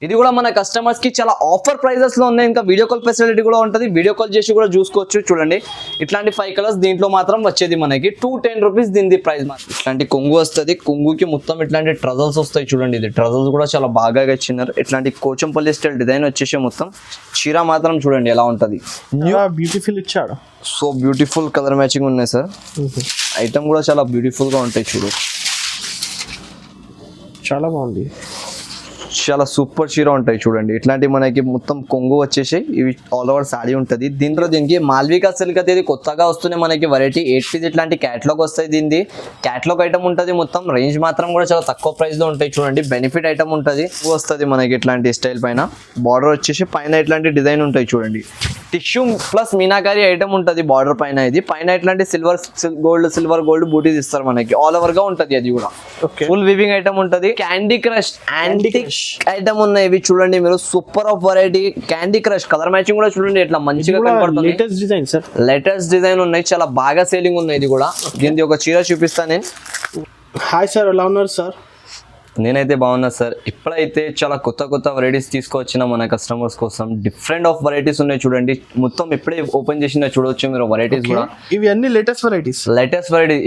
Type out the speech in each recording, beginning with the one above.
ఇది కూడా మన కస్టమర్స్ కి చాలా ఆఫర్ ప్రైజెస్ లో ఉన్నాయి. ఇంకా వీడియో కాల్ ఫెసిలిటీ కూడా ఉంటుంది, వీడియో కాల్ చేసి కూడా చూసుకోవచ్చు. చూడండి ఇట్లాంటి 5 కలర్స్ దీంట్లో మాత్రం వచ్చేది మనకి 210 రూపీస్ దీని ప్రైస్. ఇట్లాంటి కొంగు వస్తుంది, కొంగుకి మొత్తం ఇట్లాంటి ట్రజల్స్ వస్తాయి. చూడండి ఇది ట్రజల్స్ కూడా చాలా బాగా ఇచ్చినారు. ఇట్లాంటి కోచంపల్లి స్టైల్ డిజైన్ వచ్చేసి మొత్తం చీర మాత్రం చూడండి ఎలా ఉంటుంది, బ్యూటిఫుల్ ఇచ్చాడు. సో బ్యూటిఫుల్ కలర్ మ్యాచింగ్ ఉన్నాయి సార్. ఐటమ్ కూడా చాలా బ్యూటిఫుల్ గా ఉంటాయి. చూడు చాలా బాగుంది, చాలా సూపర్ చీర ఉంటాయి. చూడండి ఇట్లాంటి మనకి మొత్తం కొంగు వచ్చేసి ఇవి ఆల్ ఓవర్ సాడీ ఉంటుంది. దీనికి మాల్వికా సిల్క్ అయితే ఇది కొత్తగా వస్తున్నాయి మనకి వెరైటీ 8 పీస్ ఇట్లాంటి క్యాట్లాగ్ వస్తాయి. దీనిది క్యాట్లాగ్ ఐటమ్ ఉంటుంది. మొత్తం రేంజ్ మాత్రం కూడా చాలా తక్కువ ప్రైస్ లో ఉంటాయి. చూడండి బెనిఫిట్ ఐటమ్ ఉంటుంది, వస్తుంది మనకి ఇట్లాంటి స్టైల్ పైన. బార్డర్ వచ్చేసి పైన ఇట్లాంటి డిజైన్ ఉంటాయి. చూడండి టిష్యూ ప్లస్ మీనాకారి ఐటమ్ ఉంటుంది బార్డర్ పైన. ఇది పైన ఇట్లాంటి సిల్వర్ గోల్డ్ బూటీస్ ఇస్తారు మనకి, ఆల్ ఓవర్ గా ఉంటుంది. అది కూడా ఫుల్ వివింగ్ ఐటమ్ ఉంటుంది. క్యాండీ క్రష్ ఐటమ్ ఉన్నాయి ఇవి. చూడండి మీరు super of variety candy crush colour matching కూడా చూడండి ఎట్లా మంచిగా కనపడుతుంది. Latest design sir, latest design ఉన్నాయి, చాలా బాగా సేలింగ్ ఉన్నాయి. ఇది కూడా దీనికి ఒక చీర చూపిస్తాను నేను. హాయ్ సార్, ఎలా ఉన్నారు సార్? నేనైతే బాగున్నా సార్. ఇప్పుడైతే చాలా కొత్త వెరైటీస్ తీసుకొచ్చిన మన కస్టమర్స్ కోసం. డిఫరెంట్ ఆఫ్ వెరైటీస్ ఉన్నాయి. చూడండి మొత్తం ఇప్పుడే ఓపెన్ చేసిన చూడవచ్చు మీరు వెరైటీస్ కూడా. ఇవి అన్ని లేటెస్ట్ వెరైటీస్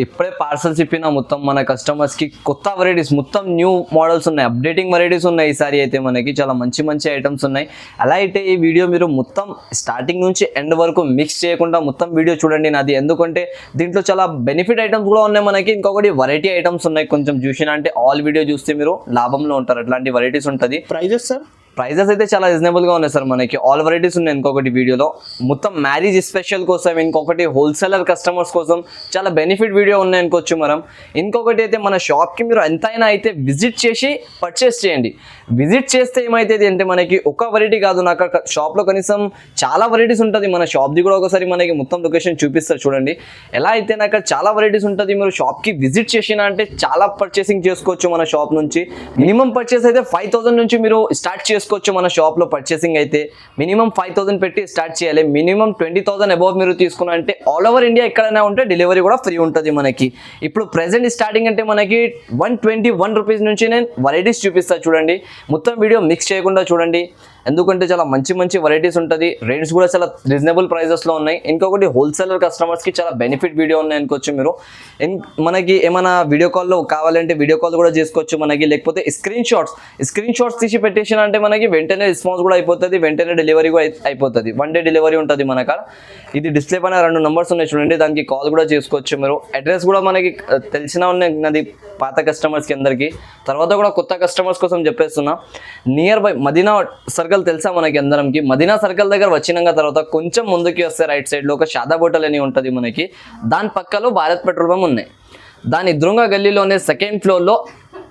ఇప్పుడే పార్సల్స్ ఇప్పిన మొత్తం మన కస్టమర్స్ కి కొత్త వెరైటీస్, మొత్తం న్యూ మోడల్స్ ఉన్నాయి, అప్డేటింగ్ వెరైటీస్ ఉన్నాయి. ఈసారి అయితే మనకి చాలా మంచి ఐటమ్స్ ఉన్నాయి. అలా అయితే ఈ వీడియో మీరు మొత్తం స్టార్టింగ్ నుంచి ఎండ్ వరకు మిక్స్ చేయకుండా మొత్తం వీడియో చూడండి నాది. ఎందుకంటే దీంట్లో చాలా బెనిఫిట్ ఐటమ్స్ కూడా ఉన్నాయి మనకి. ఇంకొకటి వెరైటీ ఐటమ్స్ ఉన్నాయి. కొంచెం చూసిన అంటే ఆల్ వీడియో చూస్తే మీరు లాభంలో ఉంటారు. అట్లాంటి వెరైటీస్ ఉంటుంది. Prices sir? ప్రైజెస్ అయితే చాలా రీజనబుల్ గా ఉన్నాయి సార్ మనకి. ఆల్ వెరైటీస్ ఉన్నాయి. ఇంకొకటి వీడియోలో మొత్తం మ్యారేజ్ స్పెషల్ కోసం, ఇంకొకటి హోల్సేలర్ కస్టమర్స్ కోసం చాలా బెనిఫిట్ వీడియో ఉన్నాయి అనుకోవచ్చు మనం. ఇంకొకటి అయితే మన షాప్ కి మీరు ఎంతైనా అయితే విజిట్ చేసి పర్చేస్ చేయండి. విజిట్ చేస్తే ఏమైతుంది అంటే మనకి ఒక వెరైటీ కాదు, నాకు షాప్ లో కనీసం చాలా వెరైటీస్ ఉంటుంది. మన షాప్ ది కూడా ఒకసారి మనకి మొత్తం లొకేషన్ చూపిస్తారు చూడండి. ఎలా అయితే నాకు చాలా వెరైటీస్ ఉంటుంది. మీరు షాప్ కి విజిట్ చేసినా అంటే చాలా పర్చేసింగ్ చేసుకోవచ్చు మన షాప్ నుంచి. మినిమం పర్చేస్ అయితే 5000 నుంచి మీరు స్టార్ట్ చేసుకోవచ్చు మన షాప్ లో. పర్చేసింగ్ అయితే మినిమం 5000 పెట్టి స్టార్ట్ చేయాలి. మినిమం 20,000 అబౌవ్ మీరు తీసుకున్నారంటే ఆల్ ఓవర్ ఇండియా ఎక్కడైనా ఉంటే డెలివరీ కూడా ఫ్రీ ఉంటుంది మనకి. ఇప్పుడు ప్రెసెంట్ స్టార్టింగ్ అంటే మనకి 121 రూపీస్ నుంచి నేను వెరైటీస్ చూపిస్తా చూడండి. మొత్తం వీడియో మిక్స్ చేయకుండా చూడండి, ఎందుకంటే చాలా మంచి వెరైటీస్ ఉంటుంది. రేట్స్ కూడా చాలా రీజనబుల్ ప్రైజెస్లో ఉన్నాయి. ఇంకొకటి హోల్సేలర్ కస్టమర్స్కి చాలా బెనిఫిట్ వీడియో ఉన్నాయి అనుకోవచ్చు మీరు. మనకి ఏమైనా వీడియో కాల్లో కావాలంటే వీడియో కాల్ కూడా చేసుకోవచ్చు మనకి. లేకపోతే స్క్రీన్ షాట్స్ తీసి పెట్టేసిన అంటే మనకి వెంటనే రెస్పాన్స్ కూడా అయిపోతుంది, వెంటనే డెలివరీ కూడా అయిపోతుంది. 1 డే డెలివరీ ఉంటుంది మన కాడ. ఇది డిస్ప్లే పైన 2 నెంబర్స్ ఉన్నాయి చూడండి, దానికి కాల్ కూడా చేసుకోవచ్చు మీరు. అడ్రస్ కూడా మనకి తెలిసిన ఉన్నాయి నాది పాత కస్టమర్స్కి అందరికీ. తర్వాత కూడా కొత్త కస్టమర్స్ కోసం చెప్పేస్తున్నా. నియర్ బై మదీనా సర్కిల్ తెలుసా మనకి అందరంకి. మదీనా సర్కిల్ దగ్గర వచ్చినాక తర్వాత కొంచెం ముందుకి వస్తే రైట్ సైడ్లో ఒక షాదా హోటల్ అని ఉంటుంది మనకి. దాని పక్కలో భారత్ పెట్రోల్ పంప్ ఉన్నాయి. దాని ఎదురుగా గల్లీలోనే 2nd ఫ్లోర్లో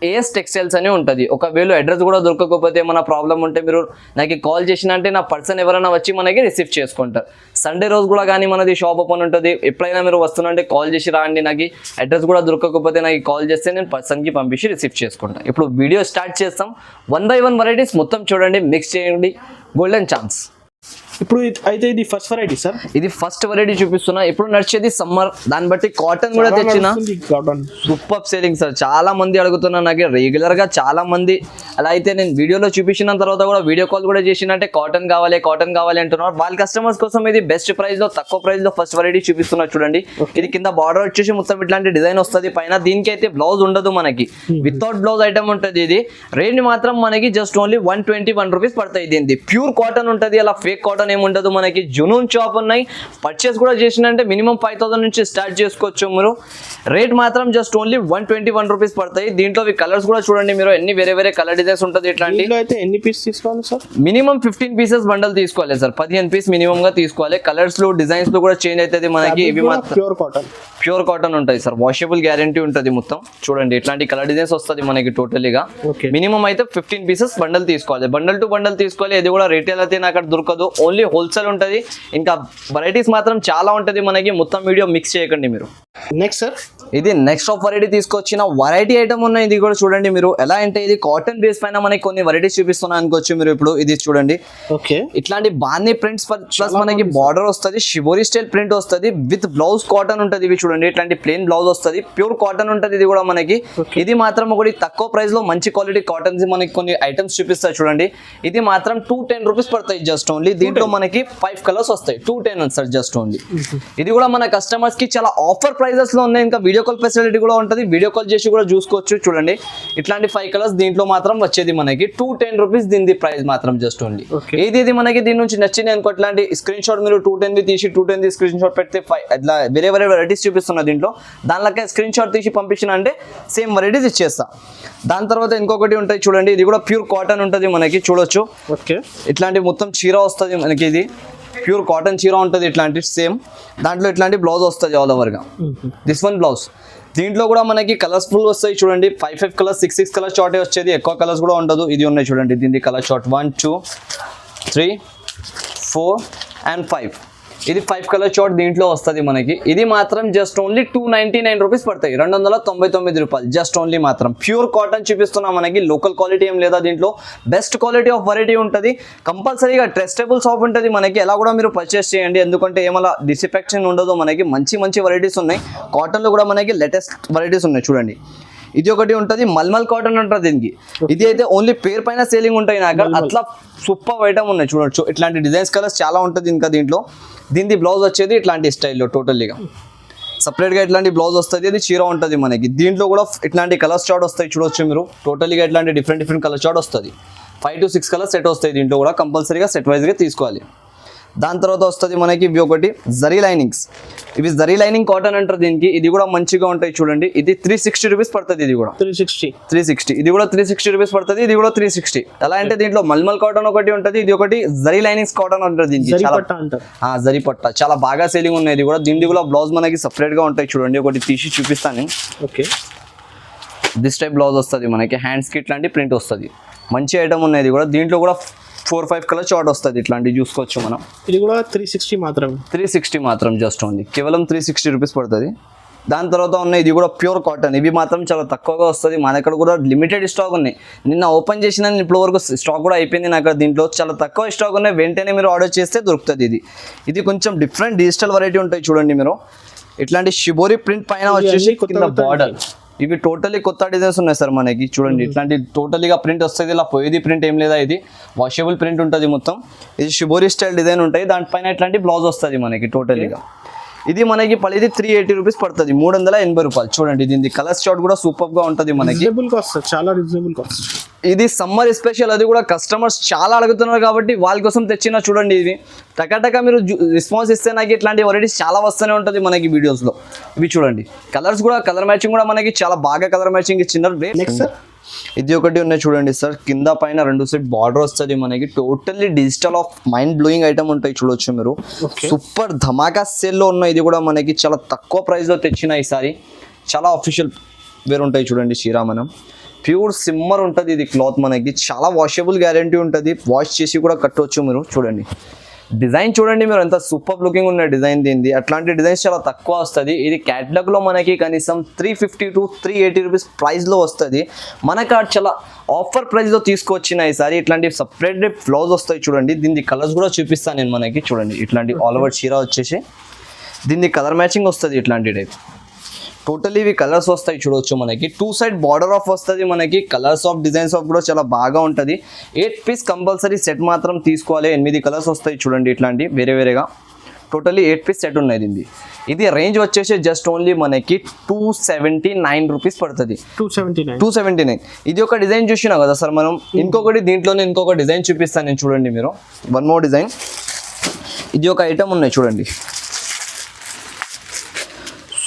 ఏఎస్ టెక్స్టైల్స్ అని ఉంటుంది. ఒకవేళ అడ్రస్ కూడా దొరకకపోతే ఏమైనా ప్రాబ్లం ఉంటే మీరు నాకు కాల్ చేసిన అంటే నా పర్సన్ ఎవరైనా వచ్చి మనకి రిసీవ్ చేసుకుంటారు. సండే రోజు కూడా కానీ మనది షాప్ ఓపెన్ ఉంటుంది. ఎప్పుడైనా మీరు వస్తున్నంటే కాల్ చేసి రాండి. నాకు అడ్రస్ కూడా దొరకకపోతే నాకు కాల్ చేస్తే నేను పర్సన్కి పంపించి రిసీవ్ చేసుకుంటాను. ఇప్పుడు వీడియో స్టార్ట్ చేస్తాం. 1 by 1 వెరైటీస్ మొత్తం చూడండి, మిక్స్ చేయండి, గోల్డెన్ ఛాన్స్. ఇప్పుడు అయితే ఇది ఫస్ట్ వెరైటీ సార్. ఇది ఫస్ట్ వెరైటీ చూపిస్తున్నా. ఇప్పుడు నడిచేది సమ్మర్, దాన్ని బట్టి కాటన్ కూడా తెచ్చిన. Super selling sir. చాలా మంది అడుగుతున్నారు నాకు రెగ్యులర్ గా, చాలా మంది. అలా అయితే నేను వీడియోలో చూపించిన తర్వాత కూడా వీడియో కాల్ కూడా చేసినంటే కాటన్ కావాలి అంటున్నారు. వాళ్ళ కస్టమర్స్ కోసం ఇది బెస్ట్ ప్రైస్ లో, తక్కువ ప్రైస్ లో ఫస్ట్ వెరైటీ చూపిస్తున్నా చూడండి. ఇది కింద బార్డర్ వచ్చేసి మొత్తం ఇట్లాంటి డిజైన్ వస్తుంది పైన. దీనికి అయితే బ్లౌజ్ ఉండదు మనకి, వితౌట్ బ్లౌజ్ ఐటమ్ ఉంటుంది. ఇది రేట్ మాత్రం మనకి జస్ట్ ఓన్లీ 121 రూపీస్ పడతాయి. దీనికి ప్యూర్ కాటన్ ఉంటుంది, అలా ఫేక్ కాటన్ ఏముండదు మనకి. జునూన్ షాప్ ఉన్నాయి. పర్చేస్ కూడా చేసినంటే మినిమం 5000 నుంచి స్టార్ట్ చేసుకోవచ్చు మీరు. రేట్ మాత్రం జస్ట్ ఓన్లీ 121 రూపీస్ పడతాయి. దీంట్లో కలర్స్ కూడా చూడండి మీరు, ఎన్ని వేరే కలర్ డిజైన్స్ ఉంటుంది. ఇట్లాంటి అయితే ఎన్ని పీస్ తీసుకోవాలి సార్? మినిమం 15 పీసెస్ బండల్ తీసుకోవాలి సార్. 15 పీస్ మినిమం గా తీసుకోవాలి. కలర్స్ లో డిజైన్స్ లో కూడా చేంజ్ అవుతుంది మనకి. ఇవి ప్యూర్ కాటన్ ఉంటాయి సార్. వాషబుల్ గ్యారంటీ ఉంటుంది మొత్తం. చూడండి ఇట్లాంటి కలర్ డిజైన్స్ వస్తుంది మనకి టోటలీగా. మినిమం అయితే 15 పీసెస్ బండల్ తీసుకోవాలి. బండల్ టు బండల్ తీసుకోవాలి. ఇది కూడా రీటైల్ అయితే నాకు అక్కడ దొరకదు, ఓన్లీ హోల్సేల్ ఉంటుంది. ఇంకా వెరైటీస్ మాత్రం చాలా ఉంటుంది మనకి. మొత్తం వీడియో మిక్స్ చేయకండి మీరు. నెక్స్ట్ సార్ ఇది నెక్స్ట్ ఆఫ్ వెరైటీ తీసుకొచ్చిన వెరైటీ ఐటమ్ ఉన్నాయి. ఇది కూడా చూడండి మీరు. ఎలా అంటే ఇది కాటన్ బేస్ పైన మనకి కొన్ని వెరైటీస్ చూపిస్తున్నా అనుకోవచ్చు మీరు. ఇప్పుడు ఇది చూడండి, ఓకే ఇట్లాంటి బాన్ని ప్రింట్స్ ప్లస్ మనకి బార్డర్ వస్తుంది, షిబోరి స్టైల్ ప్రింట్ వస్తుంది, విత్ బ్లౌజ్ కాటన్ ఉంటుంది. ఇవి చూడండి, ఇట్లాంటి ప్లెయిన్ బ్లౌజ్ వస్తుంది, ప్యూర్ కాటన్ ఉంటుంది. ఇది కూడా మనకి ఇది మాత్రం ఒకటి తక్కువ ప్రైస్ లో మంచి క్వాలిటీ కాటన్స్ మనకి కొన్ని ఐటమ్స్ చూపిస్తాయి చూడండి. ఇది మాత్రం 210 రూపీస్ పడతాయి జస్ట్ ఓన్లీ. దీంట్లో మనకి 5 కలర్స్ వస్తాయి. 210 సార్ జస్ట్ ఓన్లీ. ఇది కూడా మన కస్టమర్స్ కి చాలా ఆఫర్ ప్రైజెస్ లో ఉన్నాయి. ఇంకా వీడియో కాల్ ఫెసిలిటీ కూడా ఉంటుంది, వీడియో కాల్ చేసి కూడా చూసుకోవచ్చు. చూడండి, ఇట్లాంటి 5 కలర్స్ దీంట్లో మాత్రం వచ్చేది మనకి 210 రూపీస్. దీని ప్రైస్ మాత్రం జస్ట్ ఓన్లీ. ఏది మనకి దీని నుంచి నచ్చింది అనుకో, ఇట్లాంటి స్క్రీన్ షాట్ మీరు 210 తీసి 210 స్క్రీన్ షాట్ పెడితే అట్లా వేరే వేరే వెరైటీస్ చూపిస్తున్నా దీంట్లో. దానిలోకే స్క్రీన్ షాట్ తీసి పంపించిన అంటే సేమ్ వెరైటీస్ ఇచ్చేస్తా. దాని తర్వాత ఇంకొకటి ఉంటాయి చూడండి, ఇది కూడా ప్యూర్ కాటన్ ఉంటుంది మనకి. చూడొచ్చు, ఓకే ఇట్లాంటి మొత్తం చీర వస్తుంది మనకి. ఇది ప్యూర్ కాటన్ చీర ఉంటుంది ఇట్లాంటి సేమ్. దాంట్లో ఇట్లాంటి బ్లౌజ్ వస్తుంది ఆల్ ఓవర్గా. This one blouse. దీంట్లో కూడా మనకి కలర్ఫుల్ వస్తాయి చూడండి. 5 కలర్స్ 6 కలర్స్ షార్టే వచ్చేది, ఎక్కువ కలర్స్ కూడా ఉండదు. ఇది ఉన్నాయి చూడండి, దీని కలర్ షార్ట్ 1 2 3 4 and 5. ఇది 5 కలర్ షార్ట్ దీంట్లో వస్తుంది మనకి. ఇది మాత్రం జస్ట్ ఓన్లీ 299 రూపీస్ పడతాయి, 299 రూపాయలు జస్ట్ ఓన్లీ. మాత్రం ప్యూర్ కాటన్ చూపిస్తున్నా మనకి. లోకల్ క్వాలిటీ ఏం లేదా దీంట్లో, బెస్ట్ క్వాలిటీ ఆఫ్ వెరైటీ ఉంటుంది. కంపల్సరీగా ట్రస్టబుల్ షాప్ ఉంటుంది మనకి. ఎలా కూడా మీరు పర్చేస్ చేయండి, ఎందుకంటే ఏమలా డిస్ఇన్ఫెక్షన్ ఉండదు మనకి. మంచి మంచి వెరైటీస్ ఉన్నాయి. కాటన్లో కూడా మనకి లేటెస్ట్ వెరైటీస్ ఉన్నాయి చూడండి. ఇది ఒకటి ఉంటుంది, మల్మల్ కాటన్ అంటారు దీనికి. ఇది అయితే ఓన్లీ పేరు పైన సేలింగ్ ఉంటాయి నాకు. అట్లా సూపర్ ఐటమ్ ఉన్నాయి చూడొచ్చు. ఇట్లాంటి డిజైన్స్ కలర్స్ చాలా ఉంటుంది ఇంకా దీంట్లో. దీని బ్లౌజ్ వచ్చేది ఇట్లాంటి స్టైల్లో టోటల్లీగా సపరేట్గా ఇట్లాంటి బ్లౌజ్ వస్తుంది. అది చీర ఉంటుంది మనకి. దీంట్లో కూడా ఇట్లాంటి కలర్స్ చార్ట్ వస్తాయి చూడొచ్చు మీరు. టోటల్గా ఇట్లాంటి డిఫరెంట్ కలర్ చార్ట్ వస్తుంది. 5 to 6 కలర్స్ సెట్ వస్తాయి దీంట్లో కూడా. కంపల్సరీగా సెట్ వైజ్గా తీసుకోవాలి. దాని తర్వాత వస్తుంది మనకి ఇవి ఒకటి జరీ లైనింగ్స్. ఇవి జరీ లైనింగ్ కాటన్ అంటారు దీనికి. ఇది కూడా మంచిగా ఉంటాయి చూడండి. ఇది 360 రూపీస్ పడుతుంది. ఇది కూడా 360. ఇది కూడా 360 రూపీస్ పడుతుంది. ఇది కూడా 360. ఎలా అంటే దీంట్లో మల్మల్ కాటన్ ఒకటి ఉంటుంది, ఇది ఒకటి జరీ లైనింగ్స్ కాటన్ ఉంటుంది దీనికి. జరీ పట్ట చాలా బాగా సేలింగ్ ఉన్నాయి. ఇది కూడా దీనికి కూడా బ్లౌజ్ మనకి సపరేట్ గా ఉంటాయి చూడండి. ఒకటి తీసి చూపిస్తాను. ఓకే, దిస్ టైప్ బ్లౌజ్ వస్తుంది మనకి. హ్యాండ్స్ కి ఇట్లాంటి ప్రింట్ వస్తుంది. మంచి ఐటమ్ ఉన్నాయి. ఇది కూడా దీంట్లో కూడా 4-5 కలర్ షార్ట్ వస్తుంది. ఇట్లాంటివి చూసుకోవచ్చు మనం. ఇది కూడా 360 మాత్రమే. 360 మాత్రం జస్ట్ ఓన్లీ కేవలం 360 రూపీస్ పడుతుంది. దాని తర్వాత ఉన్నాయి ఇది కూడా ప్యూర్ కాటన్. ఇవి మాత్రం చాలా తక్కువగా వస్తుంది. మన దగ్గర కూడా లిమిటెడ్ స్టాక్ ఉన్నాయి. నిన్న ఓపెన్ చేసిన ఇప్పటి వరకు స్టాక్ కూడా అయిపోయింది నాకు. దీంట్లో చాలా తక్కువ స్టాక్ ఉన్నాయి. వెంటనే మీరు ఆర్డర్ చేస్తే దొరుకుతుంది. ఇది కొంచెం డిఫరెంట్ డిజిటల్ వెరైటీ ఉంటాయి చూడండి మీరు. ఇట్లాంటి షిబోరి ప్రింట్ పైన వచ్చేసి కింద బార్డర్. ఇవి టోటలీ కొత్త డిజైన్స్ ఉన్నాయి సార్ మనకి. చూడండి, ఇట్లాంటి టోటలీగా ప్రింట్ వస్తుంది. ఇలా పోయేది ప్రింట్ ఏం లేదా, ఇది వాషబుల్ ప్రింట్ ఉంటుంది మొత్తం. ఇది షిబోరి స్టైల్ డిజైన్ ఉంటాయి. దానిపైన ఇట్లాంటి బ్లౌజ్ వస్తుంది మనకి టోటలీగా. ఇది మనకి పడేది 380 రూపీస్ పడుతుంది, 380 రూపాయలు. చూడండి, దీని కలర్ షార్ట్ కూడా సూపర్ గా ఉంటుంది మనకి. చాలా రీజనబుల్ కాస్ట్. ఇది సమ్మర్ స్పెషల్. అది కూడా కస్టమర్స్ చాలా అడుగుతున్నారు కాబట్టి వాళ్ళ కోసం తెచ్చిన. చూడండి, ఇది టకాటకా మీరు రెస్పాన్స్ ఇస్తే నాకు ఇట్లాంటి వెరైటీస్ చాలా వస్తూనే ఉంటుంది మనకి వీడియోస్లో. ఇవి చూడండి, కలర్స్ కూడా కలర్ మ్యాచింగ్ కూడా మనకి చాలా బాగా కలర్ మ్యాచింగ్ ఇచ్చినారు. నెక్స్ట్ సార్, ఇది ఒకటి ఉన్నాయి చూడండి సార్. కింద పైన 2 సైడ్ బార్డర్ వస్తుంది మనకి. Totally digital of mind blowing item ఉంటాయి చూడొచ్చు మీరు. సూపర్ ధమాకా సేల్ లో ఉన్నాయి. ఇది కూడా మనకి చాలా తక్కువ ప్రైస్ లో తెచ్చిన ఈసారి. చాలా అఫీషియల్ వేర్ ఉంటాయి చూడండి. శ్రీరామనం ప్యూర్ సిమ్మర్ ఉంటుంది ఇది క్లాత్ మనకి. చాలా వాషబుల్ గ్యారంటీ ఉంటుంది. వాష్ చేసి కూడా కట్టవచ్చు మీరు. చూడండి డిజైన్ చూడండి మీరు, ఎంత సూపర్ లుకింగ్ ఉన్న డిజైన్ దీనిది. అట్లాంటి డిజైన్స్ చాలా తక్కువ వస్తుంది. ఇది క్యాటలాగ్ లో మనకి కనీసం 350 to 380 రూపీస్ ప్రైస్ లో వస్తుంది. మనకు చాలా ఆఫర్ ప్రైస్ లో తీసుకొచ్చిన ఈసారి. ఇట్లాంటి సపరేట్ బ్లౌజ్ వస్తాయి చూడండి. దీని కలర్స్ కూడా చూపిస్తాను నేను మనకి. చూడండి, ఇట్లాంటి ఆల్ ఓవర్ చీర వచ్చేసి దీన్ని కలర్ మ్యాచింగ్ వస్తుంది. ఇట్లాంటి టైప్ టోటల్లీ ఇవి కలర్స్ వస్తాయి చూడవచ్చు మనకి. 2 సైడ్ బార్డర్ ఆఫ్ వస్తుంది మనకి. కలర్స్ ఆఫ్ డిజైన్స్ ఆఫ్ కూడా చాలా బాగా ఉంటుంది. 8 పీస్ కంపల్సరీ సెట్ మాత్రం తీసుకోవాలి. 8 కలర్స్ వస్తాయి చూడండి. ఇట్లాంటి వేరే వేరేగా టోటల్లీ 8 పీస్ సెట్ ఉన్నాయి దీన్ని. ఇది రేంజ్ వచ్చేసి జస్ట్ ఓన్లీ మనకి 279 రూపీస్ పడుతుంది. 279. ఇది ఒక డిజైన్ చూసినా కదా సార్ మనం. ఇంకొకటి దీంట్లోనే ఇంకొక డిజైన్ చూపిస్తాను నేను. చూడండి మీరు, వన్ మోర్ డిజైన్. ఇది ఒక ఐటమ్ ఉన్నాయి చూడండి.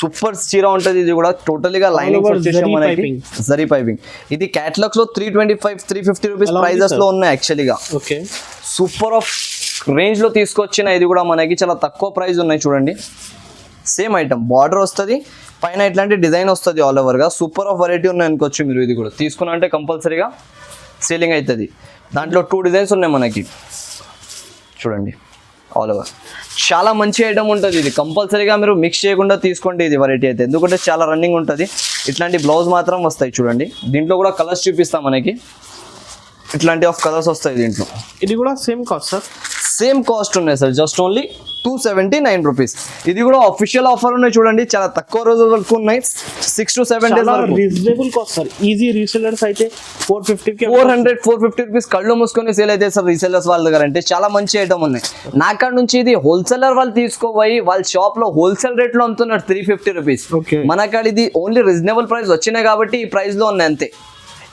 సూపర్ చీర ఉంటుంది. ఇది కూడా టోటలీగా లైనింగ్ వచ్చేసి మనకి జరీ పైపింగ్. ఇది క్యాటలాగ్స్ లో 325-350 రూపీస్ ప్రైజెస్ లో ఉన్నాయి యాక్చువల్లీగా. సూపర్ ఆఫ్ రేంజ్ లో తీసుకొచ్చిన. ఇది కూడా మనకి చాలా తక్కువ ప్రైస్ ఉన్నాయి చూడండి. సేమ్ ఐటమ్ బార్డర్ వస్తుంది, పైన ఇట్లాంటి డిజైన్ వస్తుంది ఆల్ ఓవర్ గా. సూపర్ ఆఫ్ వెరైటీ ఉన్నాయి అనుకోవచ్చు మీరు. ఇది కూడా తీసుకున్నా అంటే కంపల్సరీగా సేలింగ్ అవుతుంది. దాంట్లో 2 డిజైన్స్ ఉన్నాయి మనకి. చూడండి, ఆల్ ఓవర్ చాలా మంచి ఐటమ్ ఉంటుంది ఇది, కంపల్సరీగా మీరు మిక్స్ చేయకుండా తీసుకోండి ఇది వెరైటీ అయితే, ఎందుకంటే చాలా రన్నింగ్ ఉంటుంది. ఇట్లాంటి బ్లౌజ్ మాత్రం వస్తాయి చూడండి, దీంట్లో కూడా కలర్స్ చూపిస్తాం మనకి, ఇట్లాంటి ఆఫ్ కలర్స్ వస్తాయి దీంట్లో. ఇది కూడా same cost sir? Same cost ఉన్నాయి సార్, జస్ట్ ఓన్లీ 279 రూపీస్. ఇది కూడా అఫీషియల్ ఆఫర్ ఉన్నాయి చూడండి, చాలా తక్కువ రోజుల వరకు ఉన్నాయి, 6 to 7 days వరకు. Reasonable cost sir. Easy resellers అయితే 450 రూపీస్ కళ్ళు మూసుకొని సేల్ అయితే సార్ రీసెలర్స్ వాళ్ళ దగ్గర. అంటే చాలా మంచి ఐటమ్ ఉన్నాయి. నా కాడ నుంచి ఇది హోల్సేలర్ వాళ్ళు తీసుకోపోయి వాళ్ళ షాప్ లో హోల్సేల్ రేట్ లో అమ్ముతున్నారు 350 రూపీస్. Okay. మన కాడ ఇది ఓన్లీ రీజనబుల్ ప్రైస్ వచ్చినాయి కాబట్టి ఈ ప్రైస్ లో ఉన్నాయి అంతే.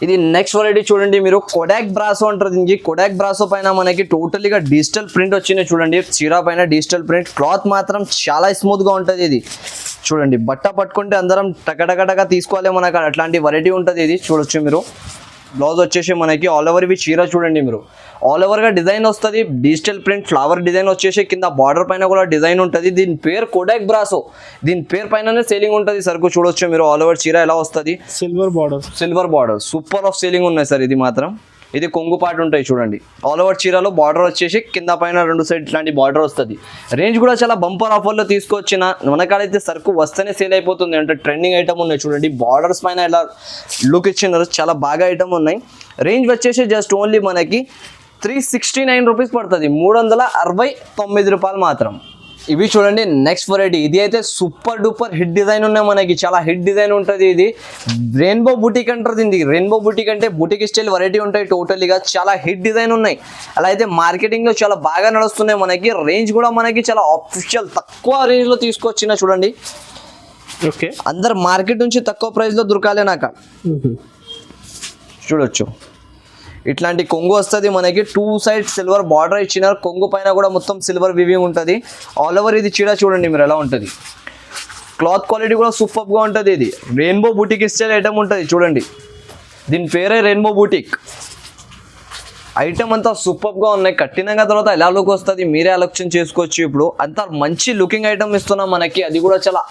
ఇది నెక్స్ట్ వెరైటీ చూడండి మీరు, కొడాక్ బ్రాసో అంటారు దీనికి. కొడాక్ బ్రాసో పైన మనకి టోటలీగా డిజిటల్ ప్రింట్ వచ్చినాయి చూడండి, చీర పైన డిజిటల్ ప్రింట్. క్లాత్ మాత్రం చాలా స్మూత్ గా ఉంటుంది ఇది చూడండి, బట్ట పట్టుకుంటే అందరం టకటకటగా తీసుకోవాలి మనకు, అట్లాంటి వెరైటీ ఉంటుంది ఇది. చూడొచ్చు మీరు, బ్లౌజ్ వచ్చేసి మనకి ఆల్ ఓవర్ ఇవి చీర చూడండి మీరు, ఆల్ ఓవర్ గా డిజైన్ వస్తుంది, డిజిటల్ ప్రింట్ ఫ్లవర్ డిజైన్ వచ్చేసి కింద బార్డర్ పైన కూడా డిజైన్ ఉంటుంది. దీని పేరు కొడాక్ బ్రాసో, దీని పేరు పైననే సేలింగ్ ఉంటుంది సరుకు. చూడొచ్చు మీరు ఆల్ ఓవర్ చీర ఎలా వస్తుంది, silver border super of selling ఉన్నాయి సార్. ఇది మాత్రం ఇది కొంగు పాటు ఉంటాయి చూడండి, ఆల్ ఓవర్ చీరలో బార్డర్ వచ్చేసి కింద పైన 2 సైడ్ ఇట్లాంటి బార్డర్ వస్తుంది. రేంజ్ కూడా చాలా బంపర్ ఆఫర్లో తీసుకొచ్చిన, మనకాడైతే సరుకు వస్తేనే సేల్ అయిపోతుంది, అంటే ట్రెండింగ్ ఐటమ్ ఉన్నాయి చూడండి. బార్డర్స్ పైన ఇలా లుక్ ఇచ్చినారు, చాలా బాగా ఐటమ్ ఉన్నాయి. రేంజ్ వచ్చేసి జస్ట్ ఓన్లీ మనకి 369 రూపీస్ పడుతుంది, 369 రూపాయలు మాత్రం. ఇవి చూడండి నెక్స్ట్ వెరైటీ, ఇది అయితే సూపర్ డూపర్ హిట్ డిజైన్ ఉన్నాయి మనకి, చాలా హిట్ డిజైన్ ఉంటుంది. ఇది రెయిన్బో బుటీక్ అంటారు దీనికి. రెయిన్బో బుటీక్ అంటే బుటీక్ స్టైల్ వెరైటీ ఉంటాయి టోటలీగా, చాలా హిట్ డిజైన్ ఉన్నాయి. అలా అయితే మార్కెటింగ్ లో చాలా బాగా నడుస్తున్నాయి మనకి. రేంజ్ కూడా మనకి చాలా అఫీషియల్ తక్కువ రేంజ్ లో తీసుకొచ్చిన చూడండి. ఓకే, అందరు మార్కెట్ నుంచి తక్కువ ప్రైస్ లో దొరకాలి నాకు. చూడొచ్చు ఇట్లాంటి కొంగు వస్తుంది మనకి, 2 సైడ్ సిల్వర్ బార్డర్ ఇచ్చినారు, కొంగు పైన కూడా మొత్తం సిల్వర్ వివింగ్ ఉంటుంది. ఆల్ ఓవర్ ఇది చీర చూడండి మీరు ఎలా ఉంటుంది, క్లాత్ క్వాలిటీ కూడా సూపర్ గా ఉంటుంది. ఇది రెయిన్బో బూటిక్ స్టైల్ ఐటమ్ ఉంటుంది చూడండి, దీని పేరే రెయిన్బో బూటిక్. ఐటమ్ అంతా సూపర్ గా ఉన్నాయి, కట్టినాక తర్వాత ఎలా లుక్ వస్తుంది మీరే ఆలోచన చేసుకోవచ్చు. ఇప్పుడు అంత మంచి లుకింగ్ ఐటమ్ ఇస్తున్నాం మనకి, అది కూడా చాలా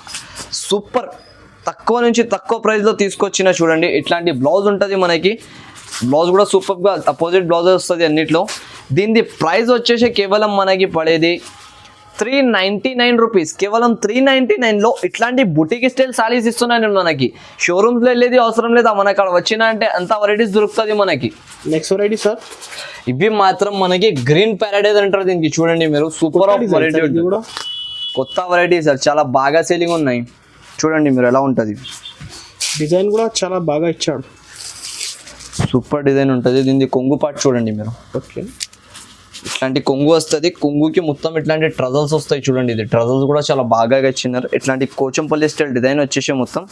సూపర్ తక్కువ నుంచి తక్కువ ప్రైస్ లో తీసుకొచ్చిన చూడండి. ఇట్లాంటి బ్లౌజ్ ఉంటుంది మనకి, బ్లౌజ్ కూడా సూపర్ గా అపోజిట్ బ్లౌజ్ వస్తుంది అన్నిట్లో. దీని ప్రైస్ వచ్చేసి కేవలం మనకి పడేది 399 రూపీస్, కేవలం 399లో ఇట్లాంటి బుటీక్ స్టైల్ సారీస్ ఇస్తున్నాను మనకి. షోరూమ్స్ లో వెళ్ళేది అవసరం లేదా, మన అక్కడ వచ్చినా అంటే అంత వెరైటీస్ దొరుకుతుంది మనకి. నెక్స్ట్ వెరైటీ సార్, ఇవి మాత్రం మనకి గ్రీన్ ప్యారడైజ్ అంటారు దీనికి. చూడండి మీరు సూపర్ ఆఫ్ వెరైటీ, కొత్త వెరైటీ సార్, చాలా బాగా సేలింగ్ ఉన్నాయి. చూడండి మీరు ఎలా ఉంటుంది, డిజైన్ కూడా చాలా బాగా ఇచ్చాడు, సూపర్ డిజైన్ ఉంటుంది. దీని కొంగు పాటు చూడండి మీరు. ఓకే, ఇట్లాంటి కొంగు వస్తుంది, కొంగుకి మొత్తం ఇట్లాంటి ట్రజల్స్ వస్తాయి చూడండి. ఇది ట్రజల్స్ కూడా చాలా బాగా ఇచ్చినారు. ఇట్లాంటి కోచంపల్లి స్టైల్ డిజైన్ వచ్చేసి మొత్తం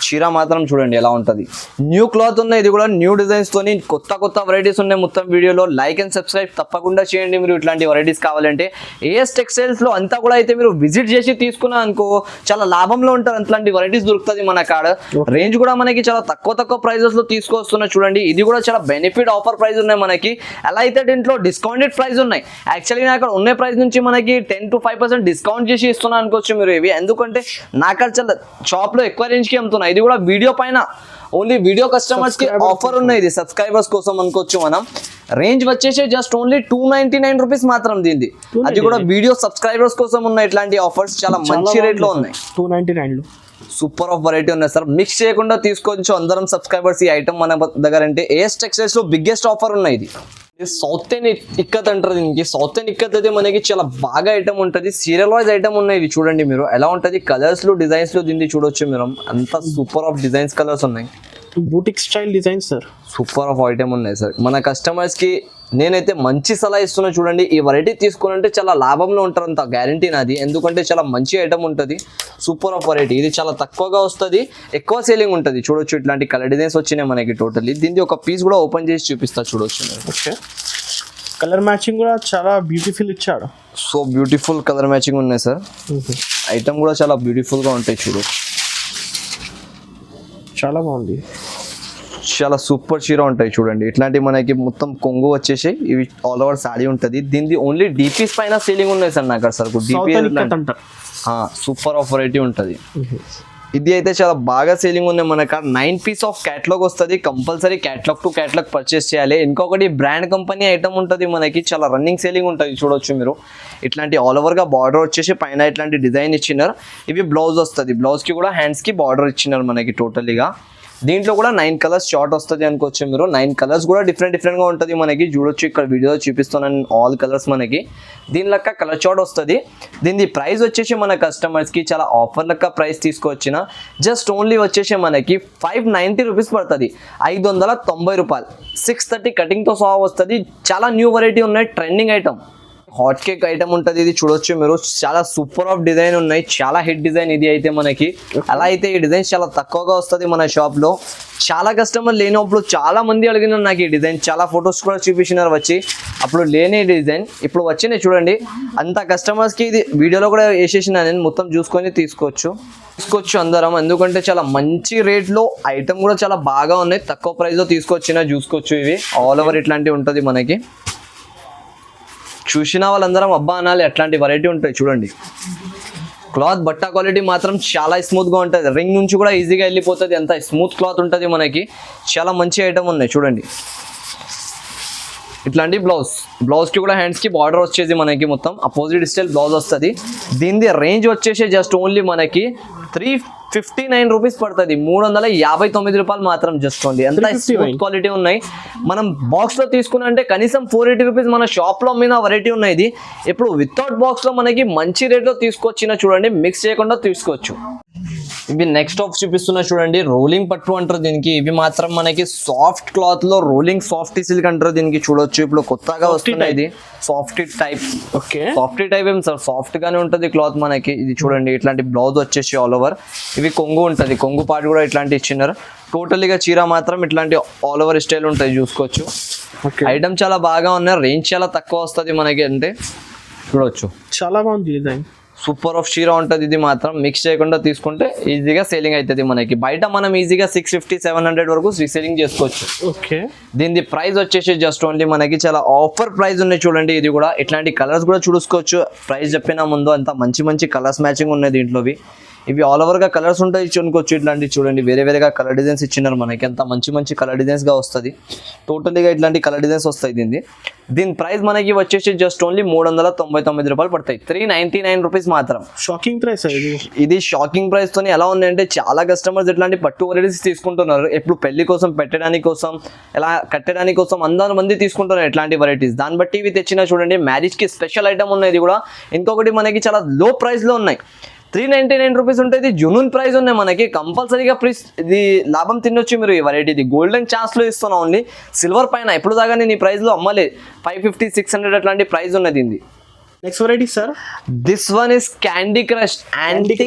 చీర మాత్రం చూడండి ఎలా ఉంటుంది. న్యూ క్లాత్ ఉన్నాయి, ఇది కూడా న్యూ డిజైన్స్ తోని కొత్త వెరైటీస్ ఉన్నాయి మొత్తం వీడియోలో. లైక్ అండ్ సబ్స్క్రైబ్ తప్పకుండా చేయండి మీరు ఇట్లాంటి వెరైటీస్ కావాలంటే. ఏఎస్ టెక్స్టైల్స్ లో అంతా కూడా అయితే మీరు విజిట్ చేసి తీసుకున్నా అనుకో చాలా లాభంలో ఉంటారు, అట్లాంటి వెరైటీస్ దొరుకుతుంది మన కాడ. రేంజ్ కూడా మనకి చాలా తక్కువ ప్రైజెస్ లో తీసుకొస్తున్నా చూడండి. ఇది కూడా చాలా బెనిఫిట్ ఆఫర్ ప్రైస్ ఉన్నాయి మనకి. అలా అయితే దీంట్లో డిస్కౌంటెడ్ ప్రైస్ ఉన్నాయి. యాక్చువల్లీ నాకు ఉన్న ప్రైస్ నుంచి మనకి 10 to 5% డిస్కౌంట్ చేసి ఇస్తున్నా అనుకోవచ్చు మీరు ఇవి, ఎందుకంటే నాకు చాలా షాప్ లో ఎక్కువ రేంజ్ కి అమ్ముతున్నా. ఇది కూడా వీడియో పైన ఓన్లీ వీడియో కస్టమర్స్ కి ఆఫర్ ఉన్నాయి, ఇది సబ్స్క్రైబర్స్ కోసం అనుకోవచ్చు మనం. రేంజ్ వచ్చేసి జస్ట్ ఓన్లీ 299 రూపీస్ మాత్రం దీనిది, అది కూడా వీడియో సబ్స్క్రైబర్స్ కోసం ఉన్నాయి. ఇట్లాంటి ఆఫర్స్ చాలా మంచి రేట్ లో ఉన్నాయి, 299 లో సూపర్ ఆఫ్ వెరైటీ ఉన్నాయి సార్. మిక్స్ చేయకుండా తీసుకోవచ్చు అందరం సబ్స్క్రైబర్స్ ఈ ఐటమ్ మన దగ్గర. అంటే ఏఎస్ టెక్స్టైల్స్ లో బిగ్గెస్ట్ ఆఫర్ ఉన్నాయి. ఇది సౌత్ ఇండియన్ ఇక్కత్ అంటారు దీనికి. సౌత్ ఇండియన్ ఇక్కత్ అయితే మనకి చాలా బాగా ఐటమ్ ఉంటుంది, సీరియల్ వైజ్ ఐటమ్ ఉన్నాయి. ఇది చూడండి మీరు ఎలా ఉంటుంది, కలర్స్ లో డిజైన్స్ లో దీన్ని చూడొచ్చు మీరు, అంత సూపర్ ఆఫ్ డిజైన్స్ కలర్స్ ఉన్నాయి. Boutique style design sir, super of item ఉన్నాయి సార్. మన కస్టమర్స్ కి నేనైతే మంచి సలహా ఇస్తున్నా చూడండి, ఈ వెరైటీ తీసుకున్నంటే చాలా లాభంలో ఉంటారు, అంత గ్యారంటీ నాది. ఎందుకంటే చాలా మంచి ఐటమ్ ఉంటుంది, సూపర్ ఆఫ్ వెరైటీ. ఇది చాలా తక్కువగా వస్తుంది, ఎక్కువ సేలింగ్ ఉంటుంది. చూడొచ్చు ఇట్లాంటి కలర్ డిజైన్స్ వచ్చినాయి మనకి టోటల్లీ. దీనికి ఒక పీస్ కూడా ఓపెన్ చేసి చూపిస్తా చూడొచ్చు. ఓకే, కలర్ మ్యాచింగ్ కూడా చాలా బ్యూటిఫుల్ ఇచ్చాడు, సో బ్యూటిఫుల్ కలర్ మ్యాచింగ్ ఉన్నాయి సార్. ఐటమ్ కూడా చాలా బ్యూటిఫుల్ గా ఉంటాయి చూడొచ్చు, చాలా బాగుంది, చాలా సూపర్ చీర ఉంటాయి చూడండి. ఇట్లాంటి మనకి మొత్తం కొంగు వచ్చేసి ఇవి ఆల్ ఓవర్ సాడీ ఉంటుంది. దీనికి ఓన్లీ డీపీస్ పైన సేలింగ్ ఉన్నాయి సార్ నాకు సార్. సూపర్ ఆఫ్ వెరైటీ ఉంటుంది. ఇది అయితే చాలా బాగా సేలింగ్ ఉంది. మనకు 9 పీస్ ఆఫ్ క్యాటలాగ్ వస్తుంది. Compulsory catalogue to catalogue purchase చేయాలి. ఇంకొకటి బ్రాండ్ కంపెనీ ఐటమ్ ఉంటుంది మనకి, చాలా రన్నింగ్ సేలింగ్ ఉంటుంది. చూడొచ్చు మీరు ఇట్లాంటి ఆల్ ఓవర్గా బార్డర్ వచ్చేసి పైన ఇట్లాంటి డిజైన్ ఇచ్చినారు. ఇవి బ్లౌజ్ వస్తుంది. బ్లౌజ్కి కూడా హ్యాండ్స్కి బార్డర్ ఇచ్చినారు మనకి టోటలీగా. దీంట్లో కూడా 9 కలర్స్ షార్ట్ వస్తుంది అనుకోవచ్చు మీరు. 9 కలర్స్ కూడా డిఫరెంట్గా ఉంటుంది మనకి. చూడొచ్చు ఇక్కడ వీడియోలో చూపిస్తున్నాను ఆల్ కలర్స్ మనకి. దీని లెక్క కలర్ షార్ట్ వస్తుంది. దీని ప్రైస్ వచ్చేసి మన కస్టమర్స్కి చాలా ఆఫర్ లెక్క ప్రైస్ తీసుకొచ్చిన జస్ట్ ఓన్లీ వచ్చేసి మనకి 590 రూపీస్ పడుతుంది. 590 రూపాయలు. 630 కటింగ్తో సహా వస్తుంది. చాలా న్యూ వెరైటీ ఉన్నాయి, trending item. Hot cake item ఉంటుంది. ఇది చూడొచ్చు మీరు, చాలా సూపర్ ఆఫ్ డిజైన్ ఉన్నాయి, చాలా హిట్ డిజైన్ ఇది అయితే మనకి. అలా అయితే ఈ డిజైన్ చాలా తక్కువగా వస్తుంది మన షాప్లో. చాలా కస్టమర్ లేనప్పుడు చాలా మంది అడిగినారు నాకు ఈ డిజైన్. చాలా ఫొటోస్ కూడా చూపించినారు వచ్చి. అప్పుడు లేని డిజైన్ ఇప్పుడు వచ్చినాయి చూడండి. అంత కస్టమర్స్కి ఇది వీడియోలో కూడా వేసేసిన నేను, మొత్తం చూసుకొని తీసుకోవచ్చు అందరం. ఎందుకంటే చాలా మంచి రేట్లో ఐటమ్ కూడా చాలా బాగా ఉన్నాయి. తక్కువ ప్రైస్లో తీసుకొచ్చిన చూసుకోవచ్చు. ఇవి ఆల్ ఓవర్ ఇట్లాంటివి ఉంటుంది మనకి. చూసిన వాళ్ళందరం అబ్బా అనాలి, అట్లాంటి వెరైటీ ఉంటాయి చూడండి. క్లాత్ బట్ట క్వాలిటీ మాత్రం చాలా స్మూత్గా ఉంటుంది. రింగ్ నుంచి కూడా ఈజీగా వెళ్ళిపోతుంది, అంత స్మూత్ క్లాత్ ఉంటుంది మనకి. చాలా మంచి ఐటమ్ ఉన్నాయి చూడండి. ఇట్లాంటి బ్లౌజ్కి కూడా హ్యాండ్స్కి బార్డర్ వచ్చేసి మనకి మొత్తం అపోజిట్ స్టైల్ బ్లౌజ్ వస్తుంది. దీని రేంజ్ వచ్చేసి జస్ట్ ఓన్లీ మనకి 359 రూపీస్ పడుతుంది. 359 రూపాయలు మాత్రం జస్ట్ ఓన్లీ. ఎంత స్మూత్ క్వాలిటీ ఉన్నాయి. మనం బాక్స్లో తీసుకున్నా అంటే కనీసం 480 రూపీస్ మన షాప్లో మీద వెరైటీ ఉన్నాయి. ఇది ఇప్పుడు వితౌట్ బాక్స్లో మనకి మంచి రేట్లో తీసుకొచ్చిన చూడండి, మిక్స్ చేయకుండా తీసుకోవచ్చు. ఇవి నెక్స్ట్ ఆఫ్ చూపిస్తున్నా చూడండి. రోలింగ్ పట్టు అంటారు దీనికి. ఇవి మాత్రం మనకి సాఫ్ట్ క్లాత్ లో రోలింగ్ సాఫ్ట్ సిల్క్ అంటారు దీనికి. చూడొచ్చు ఇప్పుడు కొత్తగా వస్తుంది ఇది soft type. Okay, soft type ఏం సార్, సాఫ్ట్ గానే ఉంటుంది క్లాత్ మనకి. ఇది చూడండి ఇట్లాంటి బ్లౌజ్ వచ్చేసి ఆల్ ఓవర్. ఇవి కొంగు ఉంటుంది, కొంగు పార్ట్ కూడా ఇట్లాంటి ఇచ్చినారు. టోటల్గా చీర మాత్రం ఇట్లాంటి ఆల్ ఓవర్ స్టైల్ ఉంటాయి చూసుకోవచ్చు. ఐటమ్ చాలా బాగా ఉన్నాయి. రేంజ్ చాలా తక్కువ వస్తుంది మనకి. అంటే చూడొచ్చు చాలా బాగుంది డిజైన్. సూపర్ ఆఫ్ చీర ఉంటుంది. ఇది మాత్రం మిక్స్ చేయకుండా తీసుకుంటే ఈజీగా సేలింగ్ అవుతుంది మనకి. బయట మనం ఈజీగా 650-700 వరకు రీసేలింగ్ చేసుకోవచ్చు. ఓకే, దీని ప్రైస్ వచ్చేసి జస్ట్ ఓన్లీ మనకి చాలా ఆఫర్ ప్రైస్ ఉన్నాయి చూడండి. ఇది కూడా ఇట్లాంటి కలర్స్ కూడా చూసుకోవచ్చు. ప్రైస్ చెప్పిన ముందు అంత మంచి కలర్స్ మ్యాచింగ్ ఉన్నాయి దీంట్లోవి. ఇవి ఆల్ ఓవర్గా కలర్స్ ఉంటాయి చూనుకోవచ్చు. ఇట్లాంటి చూడండి వేరేగా కలర్ డిజైన్స్ ఇచ్చినారు మనకి. అంత మంచి కలర్ డిజైన్స్గా వస్తుంది. టోటల్గా ఇట్లాంటి కలర్ డిజైన్స్ వస్తాయి. దీని ప్రైస్ మనకి వచ్చేసి జస్ట్ ఓన్లీ 399 రూపాయలు పడతాయి. 399 రూపీస్ మాత్రం. షాకింగ్ ప్రైస్ ఇది షాకింగ్ ప్రైస్తో ఎలా ఉన్నాయంటే చాలా కస్టమర్స్ ఇట్లాంటి పట్టు వెరైటీస్ తీసుకుంటున్నారు. ఎప్పుడు పెళ్లి కోసం పెట్టడానికి కోసం ఎలా కట్టడానికి కోసం అందరు మంది తీసుకుంటున్నారు ఇట్లాంటి వెరైటీస్. దాన్ని బట్టి ఇవి తెచ్చినా చూడండి. మ్యారేజ్కి స్పెషల్ ఐటమ్ ఉన్నాయి ఇది కూడా. ఇంకొకటి మనకి చాలా లో ప్రైస్లో ఉన్నాయి. 399 రూపీస్ ఉంటుంది. జునూన్ ప్రైస్ ఉన్నాయి మనకి. కంపల్సరీగా ప్రైస్ ఇది లాభం తినొచ్చు మీరు. ఈ వెరైటీ ఇది గోల్డెన్ ఛాన్స్లో ఇస్తున్నా ఓన్లీ. సిల్వర్ పైన ఎప్పుడు దాకా నేను ఈ ప్రైస్లో అమ్మలే. 550-600 అట్లాంటి ప్రైస్ ఉన్నది ఇది. Next variety sir, this one is candy crush. Antique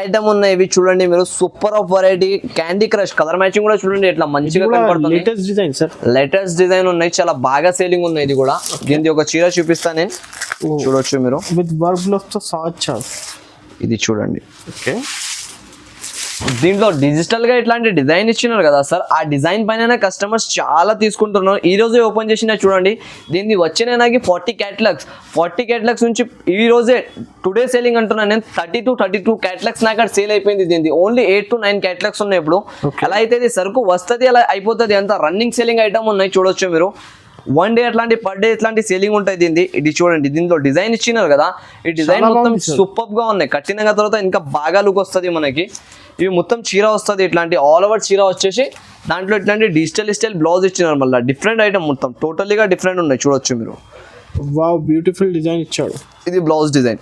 item ఉన్నాయి ఇవి చూడండి మీరు. Super of variety candy crush. Colour matching కూడా చూడండి ఎట్లా మంచిగా కనపడుతుంది. Latest design sir, latest design ఉన్నాయి. చాలా బాగా సేలింగ్ ఉన్నాయి ఇది కూడా. దీనికి ఒక చీర చూపిస్తాను నేను, చూడొచ్చు మీరు. విత్ వర్క్ బ్లౌజ్ తో సాచ్. ఇది చూడండి. ఓకే, దీంట్లో డిజిటల్గా ఇట్లాంటి డిజైన్ ఇచ్చినారు కదా సార్. ఆ డిజైన్ పైన కస్టమర్స్ చాలా తీసుకుంటున్నారు. ఈ రోజే ఓపెన్ చేసిన చూడండి. దీన్ని వచ్చిన నాకు 40 క్యాటలాగ్స్ నుంచి ఈ రోజే టుడే సేలింగ్ అంటున్నాను నేను. 32 క్యాటలాగ్స్ నాకు అక్కడ సేల్ అయిపోయింది. దీనికి ఓన్లీ 8 to 9 క్యాటలాగ్స్ ఉన్నాయి ఇప్పుడు. అలా అయితే ఇది సరుకు వస్తుంది, అలా అయిపోతుంది. అంత రన్నింగ్ సేలింగ్ ఐటమ్ ఉన్నాయి చూడొచ్చు మీరు. వన్ డే అట్లాంటి పర్ డే ఇట్లాంటి సేలింగ్ ఉంటాయి దీన్ని. ఇది చూడండి దీంట్లో డిజైన్ ఇచ్చినారు కదా. ఈ డిజైన్ మొత్తం సూపర్ గా ఉన్నాయి. కట్టిన తర్వాత ఇంకా బాగా లుక్ వస్తుంది మనకి. ఇవి మొత్తం చీర వస్తుంది ఇట్లాంటి ఆల్ ఓవర్ చీర వచ్చేసి. దాంట్లో ఇట్లాంటి డిజిటల్ స్టైల్ బ్లౌజ్ ఇచ్చినారు మళ్ళీ. డిఫరెంట్ ఐటమ్ మొత్తం టోటల్గా డిఫరెంట్ ఉన్నాయి చూడొచ్చు మీరు. వావ్, బ్యూటిఫుల్ డిజైన్ ఇచ్చాడు. ఇది బ్లౌజ్ డిజైన్.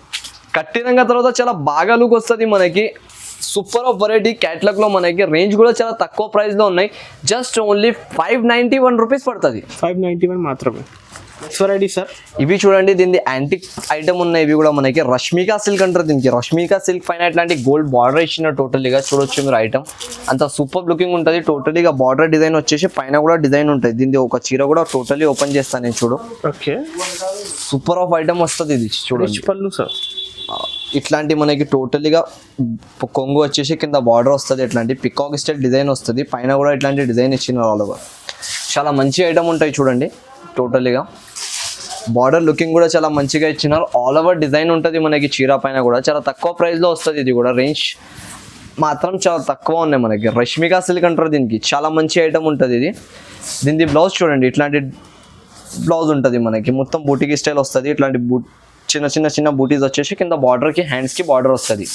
కట్టిన తర్వాత చాలా బాగా లుక్ వస్తుంది మనకి. సూపర్ ఆఫ్ వెరైటీ క్యాటలాగ్ లో మనకి. రేంజ్ కూడా చాలా తక్కువ ప్రైస్ లో ఉన్నాయి. జస్ట్ ఓన్లీ 591 రూపీస్ పడుతుంది. 591 మాత్రమే. నెక్స్ట్ వెరైటీ సార్, ఇవి చూడండి. దీని యాంటిక్ ఐటమ్ ఉన్నాయి ఇవి కూడా మనకి. రష్మికా సిల్క్ అంటారు దీనికి. రష్మికా సిల్క్ పైన ఇట్లాంటి గోల్డ్ బార్డర్ ఇచ్చిన టోటల్గా చూడొచ్చు మీరు. ఐటమ్ అంత సూపర్ లుకింగ్ ఉంటుంది. టోటలీగా బార్డర్ డిజైన్ వచ్చేసి పైన కూడా డిజైన్ ఉంటుంది. దీనికి ఒక చీర కూడా టోటలీ ఓపెన్ చేస్తాను నేను చూడు. ఓకే, సూపర్ ఆఫ్ ఐటమ్ వస్తుంది ఇది చూడండి. పళ్ళు సార్ ఇట్లాంటి మనకి టోటలీగా కొంగు వచ్చేసి కింద బార్డర్ వస్తుంది. ఇట్లాంటి పికాక్ స్టైల్ డిజైన్ వస్తుంది. పైన కూడా ఇట్లాంటి డిజైన్ ఇచ్చిన ఆల్ ఓవర్. చాలా మంచి ఐటమ్ ఉంటాయి చూడండి. టోటలీగా బార్డర్ లుకింగ్ కూడా చాలా మంచిగా ఇచ్చినారు. ఆల్ ఓవర్ డిజైన్ ఉంటుంది మనకి చీర పైన కూడా. చాలా తక్కువ ప్రైస్లో వస్తుంది ఇది కూడా. రేంజ్ మాత్రం చాలా తక్కువ ఉన్నాయి మనకి. రష్మికా సిల్క్ అంటారు దీనికి, చాలా మంచి ఐటమ్ ఉంటుంది ఇది. దీని బ్లౌజ్ చూడండి, ఇట్లాంటి బ్లౌజ్ ఉంటుంది మనకి, మొత్తం బూటీకి స్టైల్ వస్తుంది. ఇట్లాంటి చిన్న బూటీస్ వచ్చేసి కింద బార్డర్కి హ్యాండ్స్కి బార్డర్ వస్తుంది.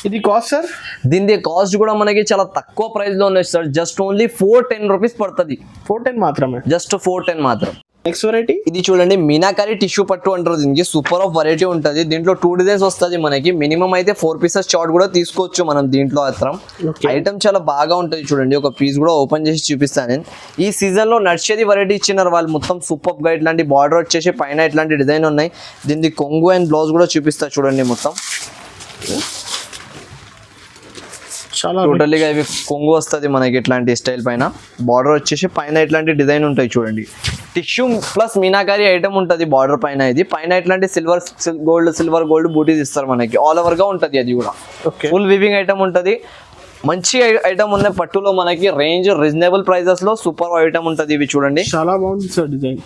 ఇది కాస్ట్ సార్? దీని కాస్ట్ కూడా మనకి చాలా తక్కువ ప్రైస్లో ఉన్నాయి సార్. జస్ట్ ఓన్లీ 410 రూపీస్ పడుతుంది. 410 మాత్రమే, జస్ట్ 410 మాత్రం. నెక్స్ట్ వెరైటీ ఇది చూడండి, మీనాకారి టిష్యూ పట్టు అంటారు దీనికి. సూపర్ ఆఫ్ వెరైటీ ఉంటుంది. దీంట్లో 2 డిజైన్స్ వస్తుంది మనకి. మినిమం అయితే 4 పీసెస్ చార్ట్ కూడా తీసుకోవచ్చు మనం దీంట్లో. మాత్రం ఐటమ్ చాలా బాగా ఉంటుంది చూడండి. ఒక పీస్ కూడా ఓపెన్ చేసి చూపిస్తాను నేను. ఈ సీజన్ లో నడిచేది వెరైటీ ఇచ్చినారు వాళ్ళు. మొత్తం సూపర్ గా ఇట్లాంటి బార్డర్ వచ్చేసి పైన ఇట్లాంటి డిజైన్ ఉన్నాయి. దీనికి కొంగు అండ్ బ్లౌజ్ కూడా చూపిస్తా చూడండి. మొత్తం చాలా టోటల్గా ఇవి కొంగు వస్తుంది మనకి ఇట్లాంటి స్టైల్ పైన. బార్డర్ వచ్చేసి పైన ఇట్లాంటి డిజైన్ ఉంటాయి చూడండి. టిష్యూ ప్లస్ మీనాకారి ఐటమ్ ఉంటుంది బార్డర్ పైన. ఇది పైన ఇట్లాంటి సిల్వర్ గోల్డ్ బూటీస్ ఇస్తారు మనకి. ఆల్ ఓవర్ గా ఉంటుంది అది కూడా. ఫుల్ వివింగ్ ఐటమ్ ఉంటుంది. మంచి ఐటమ్ ఉన్నాయి పట్టులో మనకి. రేంజ్ రీజనబుల్ ప్రైజెస్ లో సూపర్ ఐటమ్ ఉంటుంది. ఇవి చూడండి, చాలా బాగుంది సార్ డిజైన్.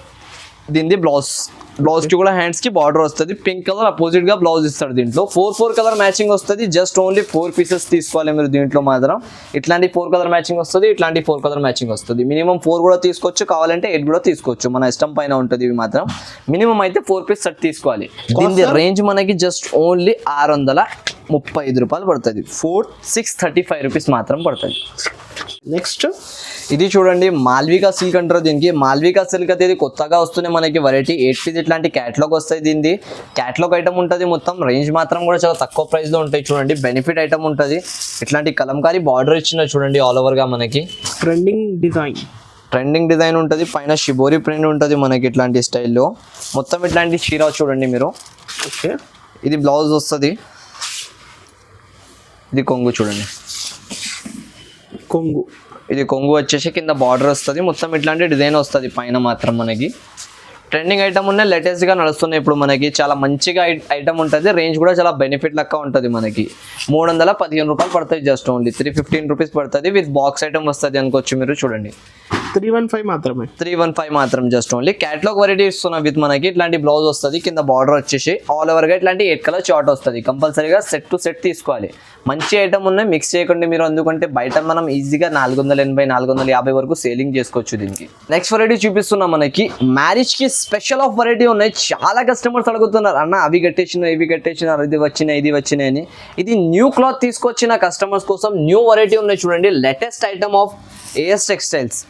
దీనిది బ్లౌజ్ కి కూడా హ్యాండ్స్ కి బార్డర్ వస్తుంది. పింక్ కలర్ అపోజిట్ గా బ్లౌజ్ ఇస్తాడు. దీంట్లో 4 కలర్ మ్యాచింగ్ వస్తుంది. జస్ట్ ఓన్లీ 4 పీసెస్ తీసుకోవాలి మీరు దీంట్లో మాత్రం. ఇట్లాంటి 4 కలర్ మ్యాచింగ్ వస్తుంది, ఇట్లాంటి 4 కలర్ మ్యాచింగ్ వస్తుంది. మినిమం 4 కూడా తీసుకోవచ్చు, కావాలంటే 8 కూడా తీసుకోవచ్చు, మన ఇష్టం పైన ఉంటుంది. ఇవి మాత్రం మినిమం అయితే 4 పీస్ సెట్ తీసుకోవాలి. దీని రేంజ్ మనకి జస్ట్ ఓన్లీ 635 రూపాయలు పడుతుంది. 635 రూపీస్ మాత్రం పడుతుంది. నెక్స్ట్ ఇది చూడండి, మాల్వికా సిల్క్ అంటారు దీనికి. మాల్వికా సిల్క్ అయితే ఇది కొత్తగా వస్తున్నాయి మనకి వెరైటీ. 8 పీస్ ఇట్లాంటి క్యాటలాగ్ వస్తాయి. దీనిది క్యాటలాగ్ ఐటమ్ ఉంటుంది మొత్తం. రేంజ్ మాత్రం కూడా చాలా తక్కువ ప్రైస్ లో ఉంటాయి చూడండి. బెనిఫిట్ ఐటమ్ ఉంటుంది. ఇట్లాంటి కలంకారీ బార్డర్ ఇచ్చిన చూడండి ఆల్ ఓవర్ గా మనకి. ట్రెండింగ్ డిజైన్ ఉంటుంది. పైన షిబోరి ప్రింట్ ఉంటుంది మనకి ఇట్లాంటి స్టైల్లో. మొత్తం ఇట్లాంటి చీర చూడండి మీరు. ఓకే, ఇది బ్లౌజ్ వస్తుంది. ఇది కొంగు చూడండి, ఇది కొంగు వచ్చేసి కింద బార్డర్ వస్తుంది. మొత్తం ఇట్లాంటి డిజైన్ వస్తుంది పైన మాత్రం మనకి. ట్రెండింగ్ ఐటమ్ ఉన్నాయి, లేటెస్ట్గా నడుస్తున్నాయి ఇప్పుడు మనకి. చాలా మంచిగా ఐటమ్ ఉంటుంది. రేంజ్ కూడా చాలా బెనిఫిట్ లెక్క ఉంటుంది మనకి. 315 రూపాయలు పడుతుంది. జస్ట్ ఓన్లీ 315 రూపీస్ పడుతుంది. విత్ బాక్స్ ఐటమ్ వస్తుంది అనుకోవచ్చు మీరు. చూడండి 315 మాత్రం. జస్ట్ ఓన్లీ క్యాటలాగ్ వెరైటీ ఇస్తున్నాం విత్ మనకి. ఇట్లాంటి బ్లౌజ్ వస్తుంది, కింద బార్డర్ వచ్చేసి ఆల్ ఓవర్గా ఇట్లాంటి 8 కలర్ చార్ట్ వస్తుంది. కంపల్సరీగా సెట్ టు సెట్ తీసుకోవాలి. మంచి ఐటమ్ ఉన్నాయి, మిక్స్ చేయకండి మీరు. ఎందుకంటే బయట మనం ఈజీగా 480 450 వరకు సేలింగ్ చేసుకోవచ్చు దీనికి. నెక్స్ట్ వెరైటీ చూపిస్తున్నాం మనకి. మ్యారేజ్ కి స్పెషల్ ఆఫ్ వెరైటీ ఉన్నాయి. చాలా కస్టమర్స్ అడుగుతున్నారు, అన్న అవి కట్టేసిన ఇవి కట్టేసినారు, ఇది వచ్చినాయి అని. ఇది న్యూ క్లాత్ తీసుకొచ్చిన కస్టమర్స్ కోసం న్యూ వెరైటీ ఉన్నాయి చూడండి. Latest item of AS textiles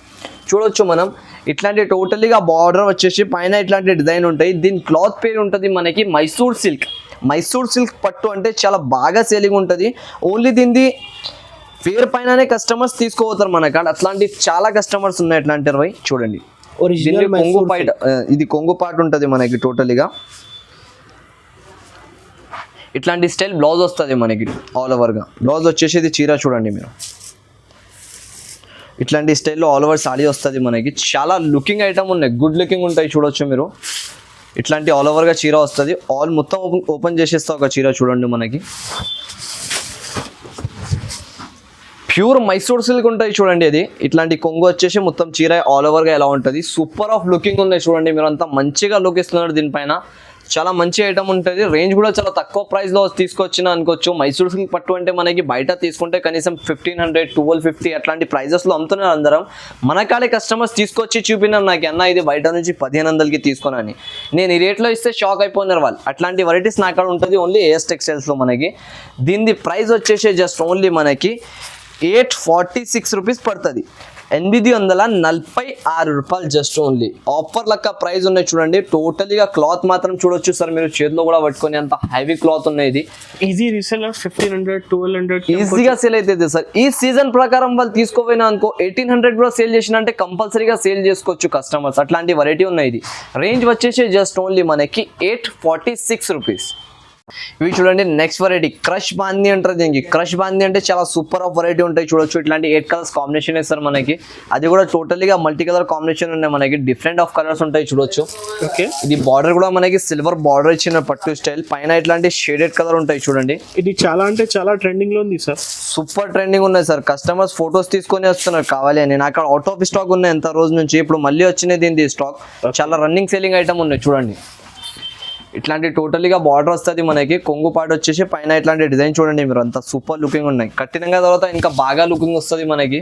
చూడొచ్చు మనం. ఇట్లాంటి టోటలీగా బార్డర్ వచ్చేసి పైన ఇట్లాంటి డిజైన్ ఉంటాయి. దీని క్లాత్ పేరు ఉంటుంది మనకి మైసూర్ సిల్క్ పట్టు. అంటే చాలా బాగా సేలింగ్ ఉంటుంది. ఓన్లీ దీన్ని పేరు పైననే కస్టమర్స్ తీసుకోపోతారు మన కాడ. అట్లాంటి చాలా కస్టమర్స్ ఉన్నాయి. ఎట్లాంటి 20 చూడండి. కొంగు పాట, ఇది కొంగు పాట ఉంటుంది మనకి టోటలీగా. ఇట్లాంటి స్టైల్ బ్లౌజ్ వస్తుంది మనకి ఆల్ ఓవర్గా. బ్లౌజ్ వచ్చేసి ఇది చీర చూడండి మీరు. ఇట్లాంటి స్టైల్లో ఆల్ ఓవర్ సాడీ వస్తుంది మనకి. చాలా లుకింగ్ ఐటమ్ ఉన్నాయి, గుడ్ లుకింగ్ ఉంటాయి చూడొచ్చు మీరు. ఇట్లాంటి ఆల్ ఓవర్గా చీర వస్తుంది. ఆల్ మొత్తం ఓపెన్ చేసేస్తా ఒక చీర చూడండి మనకి. ప్యూర్ మైసూర్ సిల్క్ ఉంటాయి చూడండి. అది ఇట్లాంటి కొంగు వచ్చేసి మొత్తం చీర ఆల్ ఓవర్గా ఎలా ఉంటుంది. సూపర్ ఆఫ్ లుకింగ్ ఉన్నాయి చూడండి మీరు. అంతా మంచిగా లుక్ ఇస్తున్నారు దీనిపైన. చాలా మంచి ఐటమ్ ఉంటుంది. రేంజ్ కూడా చాలా తక్కువ ప్రైస్లో తీసుకొచ్చిన అనుకోవచ్చు. మైసూర్ సిల్క్ పట్టు అంటే మనకి బయట తీసుకుంటే కనీసం 1500 1250 అట్లాంటి ప్రైజెస్లో అమ్ముతున్నారు అందరం. మన కాడే కస్టమర్స్ తీసుకొచ్చి చూపినారు నాకు, అన్న ఇది బయట నుంచి 1500కి తీసుకున్నాను. నేను ఈ రేట్లో ఇస్తే షాక్ అయిపోయినారు వాళ్ళు. అట్లాంటి వెరైటీస్ నా కాడ ఉంటుంది ఓన్లీ ఏఎస్ టెక్స్టైల్స్లో మనకి. దీని ప్రైస్ వచ్చేసి జస్ట్ ఓన్లీ మనకి 846 రూపీస్ పడుతుంది. 846 రూపాయలు జస్ట్ ఓన్లీ. ఆఫర్ లెక్క ప్రైస్ ఉన్నాయి చూడండి. టోటలీగా క్లాత్ మాత్రం చూడొచ్చు సార్ మీరు. చేతిలో కూడా పట్టుకొని అంత హెవీ క్లాత్ ఉన్నాయి. ఇది ఈజీ రీసెల్లర్ 1500 1200 ఈజీగా సేల్ అవుతుంది సార్. ఈ సీజన్ ప్రకారం వాళ్ళు తీసుకోపోయినా అనుకో 1800 కూడా సేల్ చేసిన అంటే కంపల్సరీగా సేల్ చేసుకోవచ్చు కస్టమర్స్. అట్లాంటి వెరైటీ ఉన్నాయి. ఇది రేంజ్ వచ్చేసి జస్ట్ ఓన్లీ మనకి 846 రూపీస్. ఇవి చూడండి నెక్స్ట్ వెరైటీ క్రష్ బాందీ అంటారు దీనికి. క్రష్ బాందీ అంటే చాలా సూపర్ ఆఫ్ వెరైటీ ఉంటాయి చూడొచ్చు. ఇట్లాంటి 8 కలర్స్ కాంబినేషన్ ఇస్తారు మనకి. అది కూడా టోటలీగా మల్టీ కలర్ కాంబినేషన్ ఉన్నాయి మనకి. డిఫరెంట్ ఆఫ్ కలర్స్ ఉంటాయి చూడొచ్చు. ఓకే, ఇది బార్డర్ కూడా మనకి సిల్వర్ బార్డర్ ఇచ్చిన పట్టు స్టైల్. పైన ఇట్లాంటి షేడెడ్ కలర్ ఉంటాయి చూడండి. ఇది చాలా అంటే చాలా ట్రెండింగ్ లో ఉంది సార్. సూపర్ ట్రెండింగ్ ఉన్నాయి సార్. కస్టమర్స్ ఫొటోస్ తీసుకొని వస్తున్నారు కావాలి అని. నాకు అవుట్ ఆఫ్ స్టాక్ ఉన్నాయి ఎంత రోజు నుంచి. ఇప్పుడు మళ్ళీ వచ్చినాయి దీని స్టాక్. చాలా రన్నింగ్ సేలింగ్ ఐటమ్ ఉన్నాయి చూడండి. ఇట్లాంటి టోటలీగా బార్డర్ వస్తుంది మనకి. కొంగు పాటు వచ్చేసి పైన ఇట్లాంటి డిజైన్ చూడండి మీరు, అంత సూపర్ లుకింగ్ ఉన్నాయి. కట్టినంగా తర్వాత ఇంకా బాగా లుకింగ్ వస్తుంది మనకి.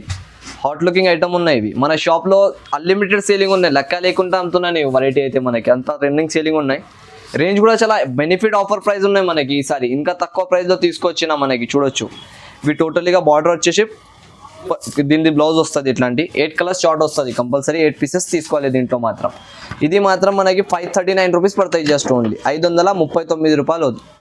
హాట్ లుకింగ్ ఐటమ్ ఉన్నాయి ఇవి. మన షాప్లో అన్లిమిటెడ్ సేలింగ్ ఉన్నాయి, లెక్క లేకుండా అమ్ముతున్నాను వెరైటీ అయితే మనకి. అంత ట్రెండింగ్ సేలింగ్ ఉన్నాయి. రేంజ్ కూడా చాలా బెనిఫిట్ ఆఫర్ ప్రైస్ ఉన్నాయి మనకి ఈసారి. ఇంకా తక్కువ ప్రైస్లో తీసుకొచ్చిన మనకి చూడొచ్చు. ఇవి టోటలీగా బార్డర్ వచ్చేసి దీని బ్లౌజ్ వస్తుంది ఇట్లాంటి 8 కలర్స్ షార్ట్ వస్తుంది. కంపల్సరీ 8 పీసెస్ తీసుకోవాలి దీంట్లో మాత్రం. ఇది మాత్రం మనకి 539 రూపీస్ పడతాయి, జస్ట్ ఓన్లీ 539 రూపాయలు.